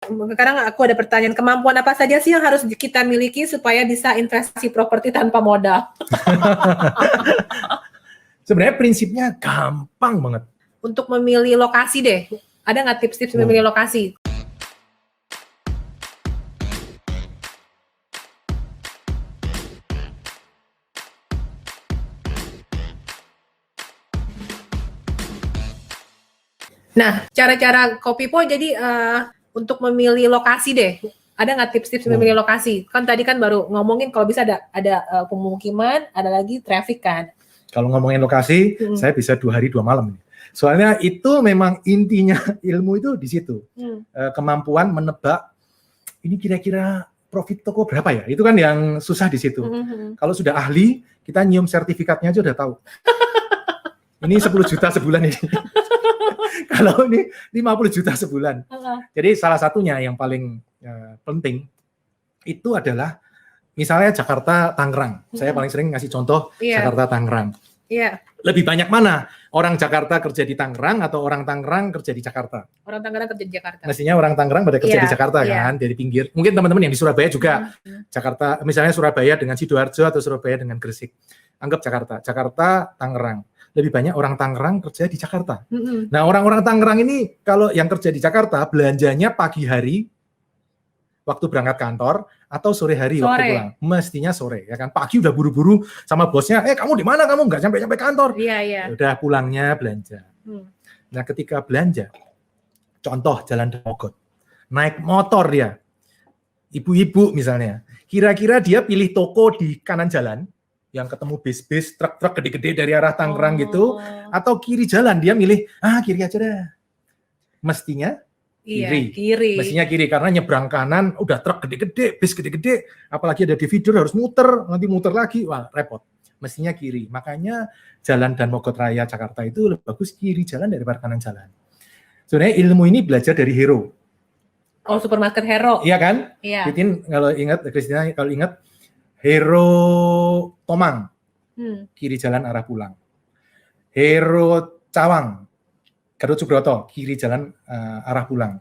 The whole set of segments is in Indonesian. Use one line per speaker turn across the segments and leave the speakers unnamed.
Sekarang aku ada pertanyaan, kemampuan apa saja sih yang harus kita miliki supaya bisa investasi properti tanpa modal?
Sebenarnya prinsipnya gampang banget.
Untuk memilih lokasi deh, ada nggak tips-tips memilih lokasi? Nah, cara-cara Kopipo jadi untuk memilih lokasi deh, ada nggak tips-tips memilih lokasi? Kan tadi kan baru ngomongin kalau bisa ada pemukiman, ada lagi traffic kan.
Kalau ngomongin lokasi, saya bisa 2 hari 2 malam. Soalnya itu memang intinya ilmu itu di situ. Kemampuan menebak ini kira-kira profit toko berapa ya? Itu kan yang susah di situ. Kalau sudah ahli, kita nyium sertifikatnya aja udah tahu. Ini 10 juta sebulan ini. Kalau ini 50 juta sebulan. Jadi salah satunya yang paling penting itu adalah misalnya Jakarta Tangerang. Saya paling sering ngasih contoh Jakarta Tangerang. Lebih banyak mana? Orang Jakarta kerja di Tangerang atau orang Tangerang kerja di Jakarta?
Orang Tangerang kerja di Jakarta.
Mestinya orang Tangerang pada kerja di Jakarta kan, dari pinggir. Mungkin teman-teman yang di Surabaya juga. Jakarta, misalnya Surabaya dengan Sidoarjo atau Surabaya dengan Gresik. Anggap Jakarta, Tangerang. Lebih banyak orang Tangerang kerja di Jakarta. Nah, orang-orang Tangerang ini kalau yang kerja di Jakarta belanjanya pagi hari waktu berangkat kantor atau sore hari waktu pulang. Mestinya sore ya kan. Pagi udah buru-buru sama bosnya, kamu di mana kamu? Nggak sampai kantor. Udah pulangnya belanja. Nah, ketika belanja, contoh Jalan Mogot, naik motor dia, ibu-ibu misalnya, kira-kira dia pilih toko di kanan jalan, yang ketemu bis-bis, truk-truk gede-gede dari arah Tangerang gitu, atau kiri jalan, dia milih, kiri aja dah. Mestinya kiri. Mestinya kiri, karena nyebrang kanan, udah truk gede-gede, bis gede-gede, apalagi ada divider, harus muter, nanti muter lagi, wah repot. Mestinya kiri. Makanya jalan dan Mogot Raya Jakarta itu lebih bagus kiri jalan daripada kanan jalan. Sebenarnya ilmu ini belajar dari Hero.
Oh, supermarket Hero.
Iya kan? Iya. Titin kalau ingat, Kristina kalau ingat, Hero Tomang, kiri jalan arah pulang. Hero Cawang, Gatot Subroto, kiri jalan arah pulang.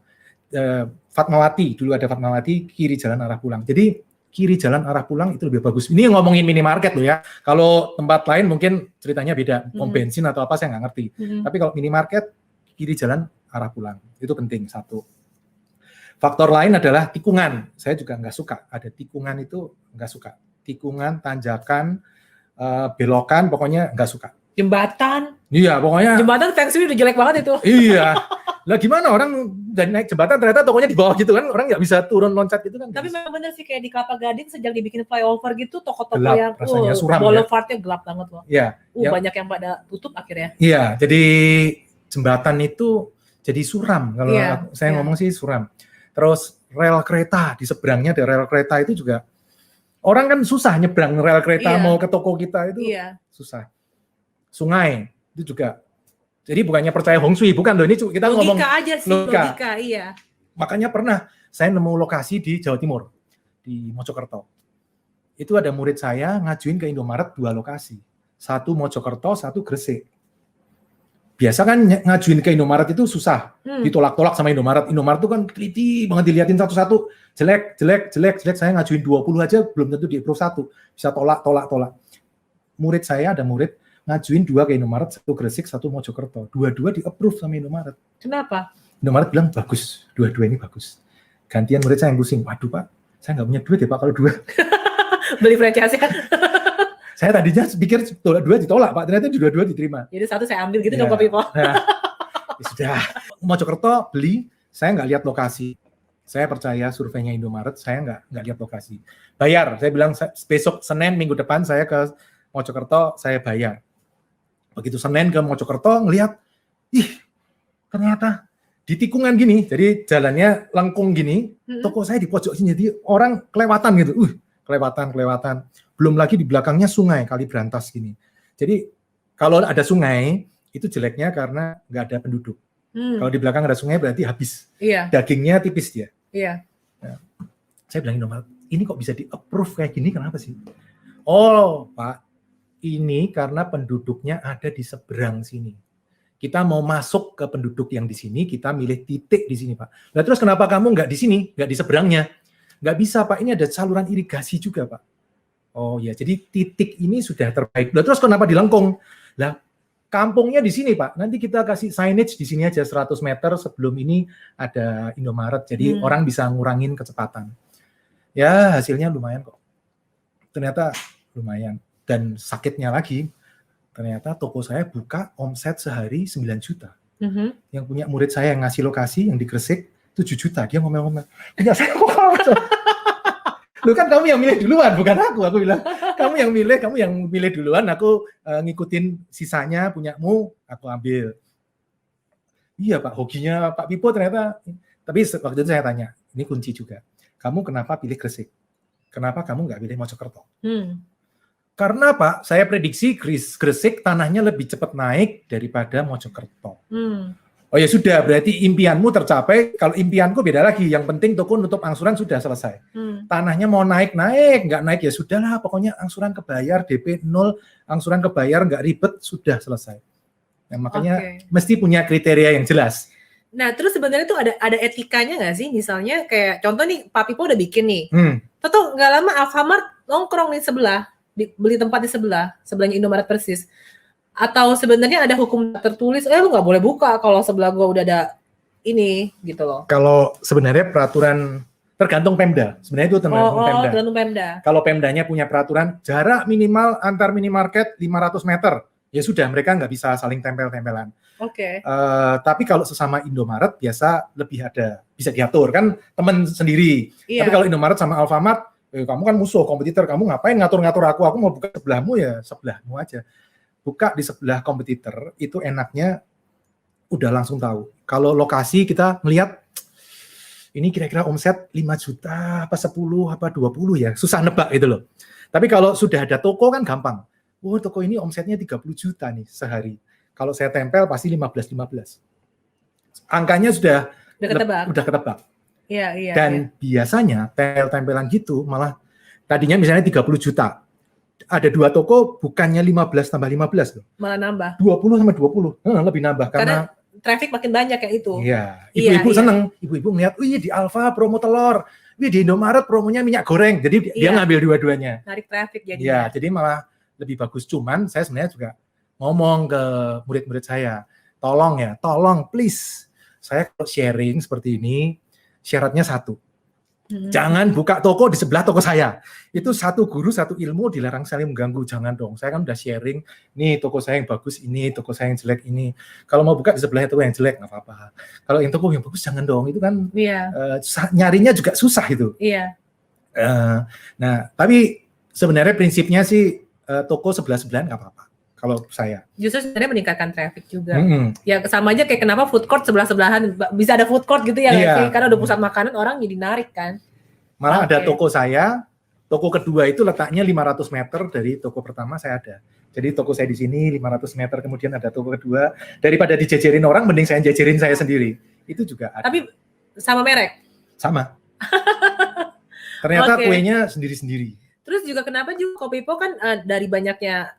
Fatmawati, dulu ada Fatmawati, kiri jalan arah pulang. Jadi kiri jalan arah pulang itu lebih bagus. Ini ngomongin minimarket loh ya. Kalau tempat lain mungkin ceritanya beda, pom bensin atau apa saya nggak ngerti. Tapi kalau minimarket, kiri jalan arah pulang. Itu penting, satu. Faktor lain adalah tikungan. Saya juga nggak suka. Ada tikungan itu nggak suka. Tikungan, tanjakan, belokan, pokoknya nggak suka.
Jembatan.
Iya, pokoknya.
Jembatan feng shui udah jelek banget itu.
Iya. Lah gimana orang dari naik jembatan ternyata tokonya di bawah gitu kan, orang nggak bisa turun loncat gitu kan.
Tapi memang bener sih kayak di Kelapa Gading sejak dibikin flyover gitu, toko-toko
gelap,
yang
rasanya suram,
boulevardnya gelap banget loh.
Iya.
Banyak yang pada tutup akhirnya.
Iya, jadi jembatan itu jadi suram. Kalau saya ngomong sih suram. Terus rel kereta, di seberangnya ada rel kereta itu juga. Orang kan susah nyebrang rel kereta mau ke toko kita itu susah. Sungai itu juga. Jadi bukannya percaya Hong Shui, bukan loh, ini kita
logika
ngomong
aja sih, logika, iya.
Makanya pernah saya nemu lokasi di Jawa Timur, di Mojokerto. Itu ada murid saya ngajuin ke Indomaret 2 lokasi. Satu Mojokerto, satu Gresik. Biasa kan ngajuin ke Indomaret itu susah, ditolak-tolak sama Indomaret. Indomaret itu kan teliti banget diliatin satu-satu, jelek. Saya ngajuin 20 aja belum tentu di-approve satu, bisa tolak. Murid saya ada murid ngajuin 2 ke Indomaret, satu Gresik, satu Mojokerto. Dua-dua di-approve sama Indomaret.
Kenapa?
Indomaret bilang bagus, dua-dua ini bagus. Gantian murid saya yang pusing, waduh Pak, saya nggak punya duit ya Pak kalau 2.
Beli franchise kan?
Saya tadinya pikir 2 ditolak Pak, ternyata 2 diterima.
Jadi satu saya ambil gitu dong Kopipo.
Nah, sudah. Mojokerto beli, saya nggak lihat lokasi. Saya percaya surveinya Indomaret, saya nggak lihat lokasi. Bayar, saya bilang besok Senin minggu depan saya ke Mojokerto, saya bayar. Begitu Senin ke Mojokerto ngelihat, ternyata di tikungan gini, jadi jalannya lengkung gini, toko saya di pojok sini, jadi orang kelewatan gitu, kelewatan. Belum lagi di belakangnya sungai, kali berantas gini. Jadi kalau ada sungai, itu jeleknya karena nggak ada penduduk. Kalau di belakang ada sungai berarti habis. Dagingnya tipis dia. Nah, saya bilang Indomaret, ini kok bisa di-approve kayak gini, kenapa sih? Oh Pak, ini karena penduduknya ada di seberang sini. Kita mau masuk ke penduduk yang di sini, kita milih titik di sini, Pak. Nah, terus kenapa kamu nggak di sini, nggak di seberangnya? Nggak bisa, Pak. Ini ada saluran irigasi juga, Pak. Oh ya, jadi titik ini sudah terbaik. Nah, terus kenapa di Lengkung? Lah, kampungnya di sini, Pak. Nanti kita kasih signage di sini aja 100 meter sebelum ini ada Indomaret. Jadi orang bisa ngurangin kecepatan. Ya, hasilnya lumayan kok. Ternyata lumayan. Dan sakitnya lagi, ternyata toko saya buka omset sehari 9 juta. Yang punya murid saya yang ngasih lokasi, yang di Gresik, 7 juta. Dia ngomel-ngomel, punya saya kok kalah. Lu kan kamu yang milih duluan, bukan aku. Aku bilang, kamu yang milih duluan, aku ngikutin sisanya, punyamu, aku ambil. Iya Pak, hokinya Pak Pipo ternyata. Tapi waktu itu saya tanya, ini kunci juga. Kamu kenapa pilih Gresik? Kenapa kamu nggak pilih Mojokerto? Karena Pak, saya prediksi Gresik tanahnya lebih cepat naik daripada Mojokerto. Oh ya sudah, berarti impianmu tercapai. Kalau impianku beda lagi. Yang penting toko nutup angsuran sudah selesai. Tanahnya mau naik, nggak naik ya sudahlah. Pokoknya angsuran kebayar, DP 0, angsuran kebayar, nggak ribet, sudah selesai. Nah, makanya mesti punya kriteria yang jelas.
Nah, terus sebenarnya tuh ada etikanya nggak sih? Misalnya kayak contoh nih, Pak Pipo udah bikin nih. Tahu nggak lama Alfamart nongkrong di sebelah. Beli tempat di sebelahnya Indomaret persis. Atau sebenarnya ada hukum tertulis, lu nggak boleh buka kalau sebelah gua udah ada ini gitu loh.
Kalau sebenarnya peraturan tergantung Pemda. Sebenarnya itu tergantung Pemda. Kalau Pemdanya punya peraturan jarak minimal antar minimarket 500 meter, ya sudah mereka nggak bisa saling tempel-tempelan. Tapi kalau sesama Indomaret biasa lebih bisa diatur kan teman sendiri. Tapi kalau Indomaret sama Alfamart, kamu kan musuh, kompetitor, kamu ngapain ngatur-ngatur aku mau buka sebelahmu ya sebelahmu aja. Buka di sebelah kompetitor, itu enaknya udah langsung tahu. Kalau lokasi kita melihat, ini kira-kira omset 5 juta, apa 10, apa 20 ya, susah nebak itu loh. Tapi kalau sudah ada toko kan gampang. Toko ini omsetnya 30 juta nih sehari. Kalau saya tempel pasti 15. Angkanya sudah ketebak. Iya. Dan biasanya tempel-tempelan gitu malah tadinya misalnya 30 juta. Ada 2 toko bukannya 15 tambah 15 loh.
Malah nambah.
20 sama 20. Lebih nambah karena
traffic makin banyak kayak itu.
Iya. Ibu-ibu seneng. Ibu-ibu ngeliat, di Alfa promo telur. Di Indomaret promonya minyak goreng. Jadi dia ngambil dua-duanya.
Narik traffic jadi.
Iya, jadi malah lebih bagus. Cuman saya sebenarnya juga ngomong ke murid-murid saya, tolong please. Saya kalau sharing seperti ini, syaratnya satu. Jangan buka toko di sebelah toko saya. Itu satu guru, satu ilmu, dilarang saling mengganggu. Jangan dong. Saya kan udah sharing, nih toko saya yang bagus ini, toko saya yang jelek ini. Kalau mau buka di sebelahnya toko yang jelek, nggak apa-apa. Kalau yang toko yang bagus, jangan dong. Itu kan nyarinya juga susah itu. Nah, tapi sebenarnya prinsipnya sih toko sebelah-sebelahan nggak apa-apa. Kalau saya.
Justru sebenarnya meningkatkan traffic juga. Ya sama aja kayak kenapa food court sebelah-sebelahan bisa ada food court gitu ya sih? Karena udah pusat makanan orang jadi narik kan.
Malah ada toko saya, toko kedua itu letaknya 500 meter dari toko pertama saya ada. Jadi toko saya di sini 500 meter, kemudian ada toko kedua. Daripada dijajarin orang, mending saya jajarin saya sendiri. Itu juga ada.
Tapi sama merek?
Sama. Ternyata kuenya sendiri-sendiri.
Terus juga kenapa juga Kopipo kan dari banyaknya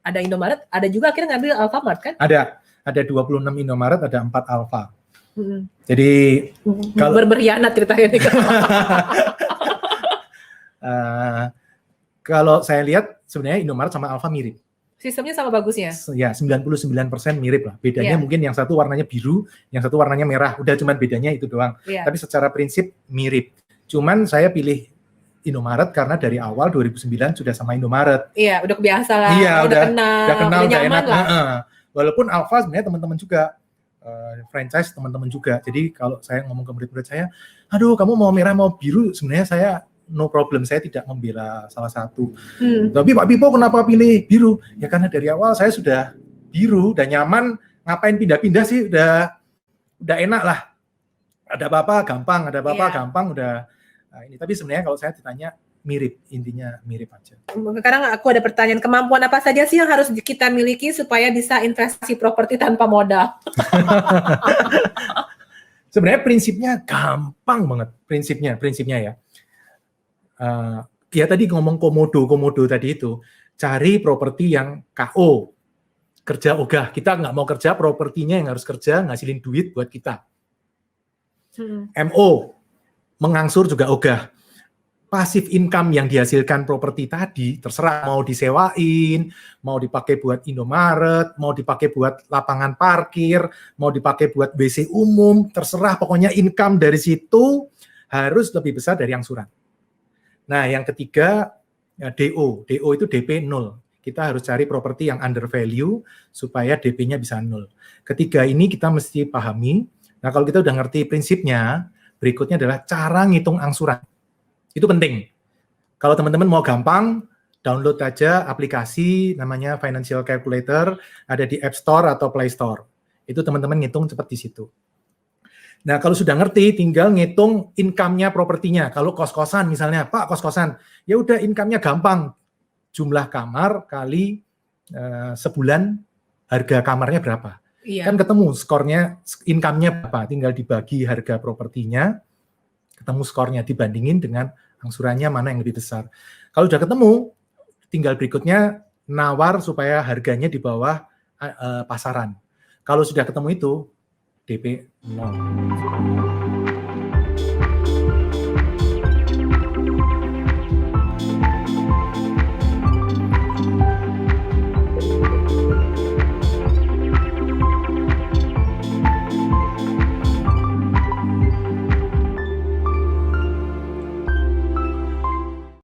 ada Indomaret, ada juga akhirnya ngambil Alfamart kan?
Ada 26 Indomaret, ada 4 Alfa. Jadi
kalau berkhianat ceritanya nih.
Kalau saya lihat sebenarnya Indomaret sama Alfa mirip.
Sistemnya sama bagusnya?
Ya, 99% mirip lah. Bedanya mungkin yang satu warnanya biru, yang satu warnanya merah. Udah cuman bedanya itu doang. Tapi secara prinsip mirip. Cuman saya pilih Indomaret karena dari awal 2009 sudah sama Indomaret.
Iya, udah kebiasa lah.
Iya, udah kenal,
udah
enak.
lah.
Walaupun Alfa sebenarnya teman-teman juga, franchise teman-teman juga. Jadi kalau saya ngomong ke murid-murid saya, aduh kamu mau merah mau biru, sebenarnya saya no problem, saya tidak membela salah satu. Tapi Pak Pipo kenapa pilih biru? Ya karena dari awal saya sudah biru, udah nyaman, ngapain pindah-pindah sih, udah enak lah. Ada apa-apa gampang, gampang, udah. Nah, ini tapi sebenarnya kalau saya ditanya mirip, intinya mirip aja.
Sekarang aku ada pertanyaan, kemampuan apa saja sih yang harus kita miliki supaya bisa investasi properti tanpa modal?
Sebenarnya prinsipnya gampang banget, prinsipnya ya. Ya tadi ngomong komodo tadi itu, cari properti yang KO. kerja ogah. Kita nggak mau kerja, propertinya yang harus kerja, ngasilin duit buat kita. MO, mengangsur juga ogah. Passive income yang dihasilkan properti tadi, terserah mau disewain, mau dipakai buat Indomaret, mau dipakai buat lapangan parkir, mau dipakai buat WC umum, terserah, pokoknya income dari situ harus lebih besar dari angsuran. Nah, yang ketiga, DO. DO itu DP 0. Kita harus cari properti yang under value supaya DP-nya bisa 0. Ketiga ini kita mesti pahami. Nah, kalau kita udah ngerti prinsipnya, berikutnya adalah cara ngitung angsuran. Itu penting. Kalau teman-teman mau gampang, download aja aplikasi namanya Financial Calculator, ada di App Store atau Play Store. Itu teman-teman ngitung cepat di situ. Nah, kalau sudah ngerti, tinggal ngitung income-nya propertinya. Kalau kos-kosan misalnya, Pak, kos-kosan, ya udah income-nya gampang. Jumlah kamar kali sebulan harga kamarnya berapa.
Iya.
Kan ketemu skornya, income-nya berapa. Tinggal dibagi harga propertinya, ketemu skornya, dibandingin dengan angsurannya mana yang lebih besar. Kalau udah ketemu, tinggal berikutnya nawar supaya harganya di bawah pasaran. Kalau sudah ketemu itu, DP 0.